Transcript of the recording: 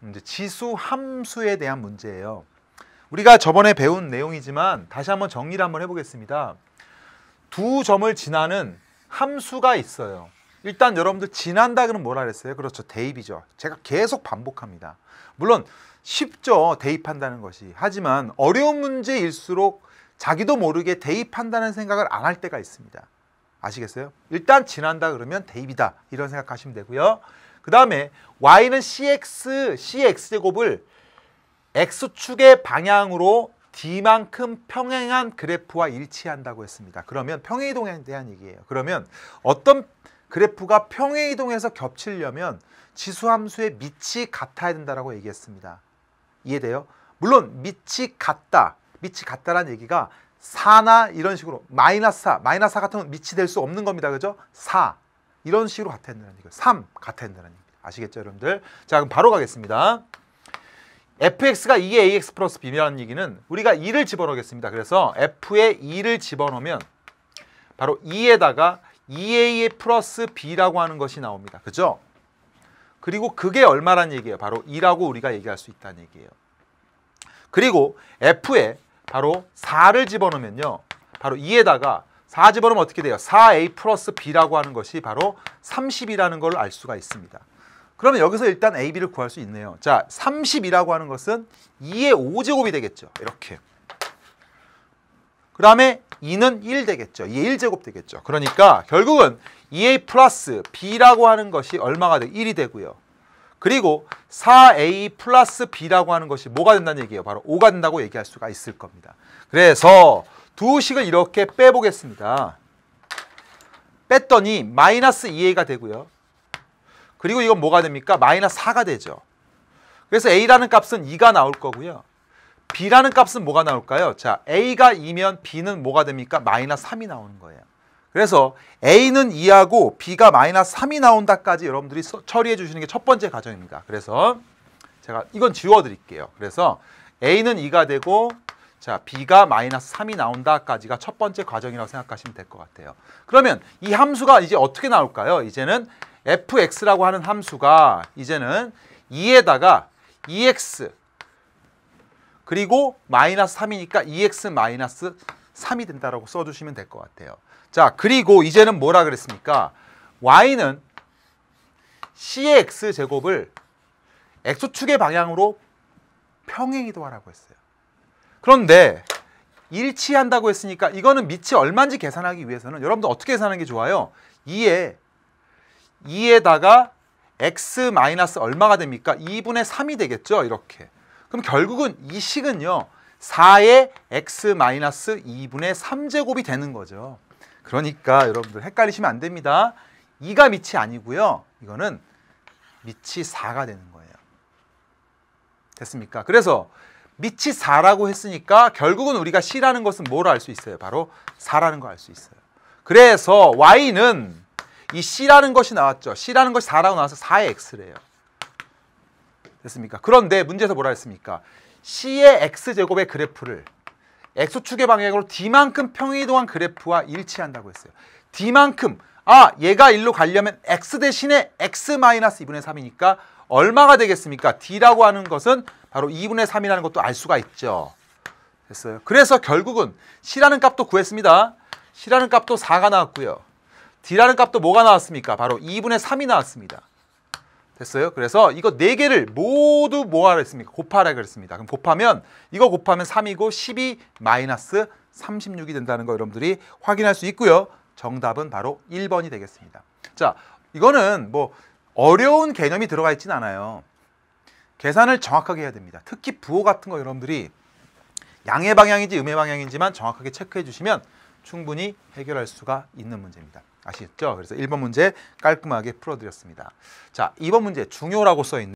이제 지수 함수에 대한 문제예요. 우리가 저번에 배운 내용이지만 다시 한번 정리를 한번 해보겠습니다. 두 점을 지나는 함수가 있어요. 일단 여러분들 지난다 그러면 뭐라 그랬어요? 그렇죠. 대입이죠. 제가 계속 반복합니다. 물론 쉽죠. 대입한다는 것이. 하지만 어려운 문제일수록 자기도 모르게 대입한다는 생각을 안 할 때가 있습니다. 아시겠어요? 일단 지난다 그러면 대입이다. 이런 생각하시면 되고요. 그 다음에 y는 cx제곱을 x축의 방향으로 d만큼 평행한 그래프와 일치한다고 했습니다. 그러면 평행이동에 대한 얘기예요. 그러면 어떤 그래프가 평행이동해서 겹치려면 지수함수의 밑이 같아야 된다고 얘기했습니다. 이해돼요? 물론 밑이 같다라는 얘기가 4나 이런 식으로 마이너스 4 같으면 밑이 될 수 없는 겁니다. 그죠? 4 이런 식으로 같아야 된다는 얘기예요. 3 같아야 된다는 얘기입니다. 아시겠죠, 여러분들? 자, 그럼 바로 가겠습니다. fx가 2의 ax 플러스 b라는 얘기는 우리가 2를 집어넣겠습니다. 그래서 f에 2를 집어넣으면 바로 2에다가 2a 플러스 b라고 하는 것이 나옵니다. 그죠? 그리고 그게 얼마란 얘기예요? 바로 2라고 우리가 얘기할 수 있다는 얘기예요. 그리고 f에 바로 4를 집어넣으면요. 바로 2에다가 4 집어넣으면 어떻게 돼요? 4a 플러스 b라고 하는 것이 바로 30이라는 걸 알 수가 있습니다. 그러면 여기서 일단 a, b를 구할 수 있네요. 자, 30이라고 하는 것은 2의 5제곱이 되겠죠. 이렇게. 그 다음에 2는 1 되겠죠. 2의 1제곱 되겠죠. 그러니까 결국은 2a 플러스 b라고 하는 것이 얼마가 돼요? 1이 되고요. 그리고 4a 플러스 b라고 하는 것이 뭐가 된다는 얘기예요? 바로 5가 된다고 얘기할 수가 있을 겁니다. 그래서 두 식을 이렇게 빼보겠습니다. 뺐더니 마이너스 2a가 되고요. 그리고 이건 뭐가 됩니까? 마이너스 4가 되죠. 그래서 a라는 값은 2가 나올 거고요. b라는 값은 뭐가 나올까요? 자, a가 2면 b는 뭐가 됩니까? 마이너스 3이 나오는 거예요. 그래서 a는 2하고 b가 마이너스 3이 나온다까지 여러분들이 처리해 주시는 게 첫 번째 과정입니다. 그래서 제가 이건 지워드릴게요. 그래서 a는 2가 되고 자, b가 마이너스 3이 나온다까지가 첫 번째 과정이라고 생각하시면 될 것 같아요. 그러면 이 함수가 이제 어떻게 나올까요? 이제는 fx라고 하는 함수가 이제는 2에다가 2x 그리고 마이너스 3이니까 2x 마이너스 3이 된다라고 써주시면 될 것 같아요. 자, 그리고 이제는 뭐라 그랬습니까? y는 c의 x제곱을 x축의 방향으로 평행이동하라고 했어요. 그런데 일치한다고 했으니까 이거는 밑이 얼마인지 계산하기 위해서는 여러분들 어떻게 계산하는 게 좋아요? 2에다가 x 마이너스 얼마가 됩니까? 2분의 3이 되겠죠? 이렇게. 그럼 결국은 이 식은요. 4의 x 마이너스 2분의 3제곱이 되는 거죠. 그러니까 여러분들 헷갈리시면 안 됩니다. 2가 밑이 아니고요. 이거는 밑이 4가 되는 거예요. 됐습니까? 그래서 밑이 4라고 했으니까 결국은 우리가 c라는 것은 뭐로 알 수 있어요? 바로 4라는 거 알 수 있어요. 그래서 y는 이 c라는 것이 나왔죠. c라는 것이 4라고 나와서 4의 x래요. 됐습니까? 그런데 문제에서 뭐라 했습니까? c의 x제곱의 그래프를 x축의 방향으로 d만큼 평행이동한 그래프와 일치한다고 했어요. d만큼, 얘가 1로 가려면 x 대신에 x-2분의 3이니까 얼마가 되겠습니까? d라고 하는 것은 바로 2분의 3이라는 것도 알 수가 있죠. 됐어요. 그래서 결국은 c라는 값도 구했습니다. c라는 값도 4가 나왔고요. d라는 값도 뭐가 나왔습니까? 바로 2분의 3이 나왔습니다. 됐어요? 그래서 이거 4개를 모두 뭐하라 했습니까? 곱하라 그랬습니다. 그럼 곱하면 이거 곱하면 3이고 12 마이너스 36이 된다는 거 여러분들이 확인할 수 있고요. 정답은 바로 1번이 되겠습니다. 자, 이거는 뭐 어려운 개념이 들어가 있진 않아요. 계산을 정확하게 해야 됩니다. 특히 부호 같은 거 여러분들이 양의 방향인지 음의 방향인지만 정확하게 체크해 주시면 충분히 해결할 수가 있는 문제입니다. 아시겠죠? 그래서 1번 문제 깔끔하게 풀어드렸습니다. 자, 2번 문제 중요라고 써있는